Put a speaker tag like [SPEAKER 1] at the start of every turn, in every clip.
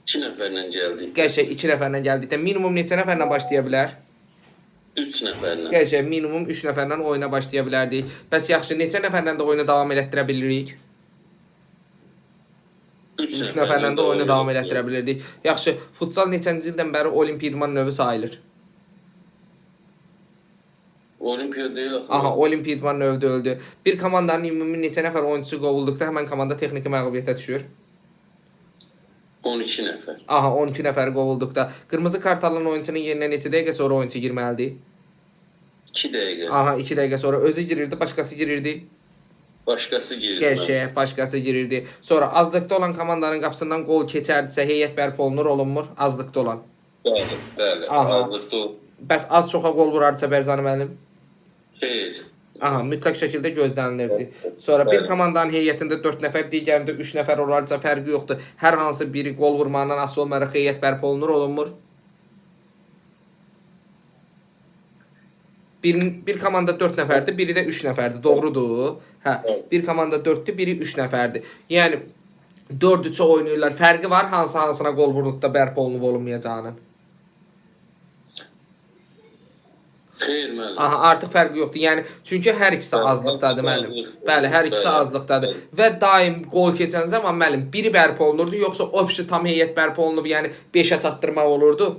[SPEAKER 1] 2 nəfərlə gəldik.
[SPEAKER 2] Qəşəng 2 nəfərlə gəldikdə minimum neçə nəfərlə başlaya bilər?
[SPEAKER 1] 3 nəfərlə.
[SPEAKER 2] Qəşəng minimum 3 nəfərlə oyuna başlaya bilərdik. Bəs yaxşı, neçə nəfərlə də oyunu davam elətdirə bilirik? 3 nəfərlə də oyunu davam elətdirə bilirdik. Yaxşı, futsal neçənci ildən bəri olimpiya idman növü sayılır?
[SPEAKER 1] Olimpiya deyil axı.
[SPEAKER 2] Aha, olimpiya idman növü deyildi. Bir komandanın ümumi neçə nəfər oyunçusu qovulduqda həmən komanda texniki məğlubiyyətə düşür?
[SPEAKER 1] 12 nəfər.
[SPEAKER 2] Aha, 12 nəfəri qovulduqda. Qırmızı kart alan oyunçunun yerinə neçə dəqiqə sonra oyunçu girməlidir?
[SPEAKER 1] 2 dəqiqə.
[SPEAKER 2] Aha, 2 dəqiqə sonra özü girirdi, başqası girirdi.
[SPEAKER 1] Başqası girdi.
[SPEAKER 2] Qəşəng, başqası girirdi. Sonra azlıqda olan komandanın qapısından qol keçərdisə heyət bərpa olunur, olunmur? Azlıqda olan.
[SPEAKER 1] Bəli, bəli.
[SPEAKER 2] Aha.
[SPEAKER 1] Azlıqda o.
[SPEAKER 2] Bəs az çoxa qol vurardısa Bərzani müəllim?
[SPEAKER 1] Xeyr.
[SPEAKER 2] Aha, mütləq şəkildə gözlənilirdi. Sonra bir komandanın heyətində 4 nəfər, digərində 3 nəfər olarsa fərqi yoxdur. Hər hansı biri qol vurmağından asılı olmayaraq heyət bərpa olunur, olunmur? Bir komanda 4 nəfərdir, biri də 3 nəfərdir. Doğrudur. Hə, bir komanda 4-dür, biri 3 nəfərdir. Yəni 4-3 oynayırlar. Fərqi var hansına qol vurduqda bərpa olunub olunmayacağının.
[SPEAKER 1] Xeyr müəllim.
[SPEAKER 2] Aha, artıq fərqi yoxdur. Yəni çünki hər ikisi azlıqdadır müəllim. Bəli, hər ikisi azlıqdadır. Və daim qol keçən zaman müəllim biri bərpa olunurdu, yoxsa opşi tam heyət bərpa olunub, yəni 5-ə çatdırmaq olurdu?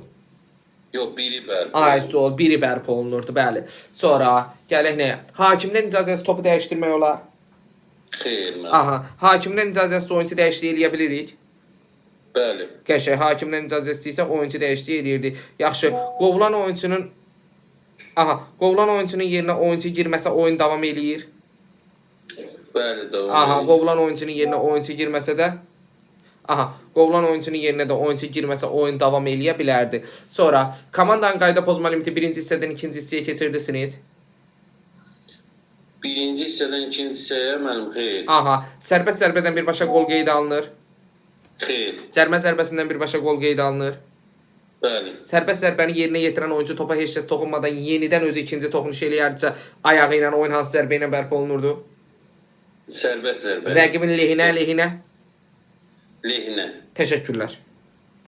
[SPEAKER 1] Yox, biri bərpa.
[SPEAKER 2] Ay, sol, biri bərpa olunurdu, bəli. Sonra gələk nəyə? Hakimdən icazəsiz topu dəyişdirmək olar?
[SPEAKER 1] Xeyr müəllim.
[SPEAKER 2] Aha, hakimdən icazəsiz oyunçu dəyişikliyi eləyə bilirik?
[SPEAKER 1] Bəli.
[SPEAKER 2] Qəşəng, hakimdən icazəsiz isə oyunçu dəyişikliyi eləyirdi. Yaxşı, qovulan oyunçunun qovulan oyunçunun yerinə oyunçu girməsə oyun davam eləyir.
[SPEAKER 1] Bəli, davam eləyir.
[SPEAKER 2] Aha, qovulan oyunçunun yerinə oyunçu girməsə də qovulan oyunçunun yerinə də oyunçu girməsə oyun davam eləyə bilərdi. Sonra komandanın qayda pozma limiti birinci hissədən ikinci hissəyə keçirdisiniz.
[SPEAKER 1] Birinci hissədən ikinci hissəyə mənim xeyr.
[SPEAKER 2] Aha, sərbəst zərbədən birbaşa qol qeydə alınır.
[SPEAKER 1] Xeyr.
[SPEAKER 2] Cərmə zərbəsindən birbaşa qol qeydə alınır.
[SPEAKER 1] Bəli.
[SPEAKER 2] Sərbəst zərbəni yerinə yetirən oyuncu topa heç kəs toxunmadan yenidən özü ikinci toxunuş eləyərdisə ayağı ilə oyun hansı zərbə ilə bərpa olunurdu?
[SPEAKER 1] Sərbəst zərbə.
[SPEAKER 2] Rəqibin lehinə.
[SPEAKER 1] Lehinə.
[SPEAKER 2] Təşəkkürlər.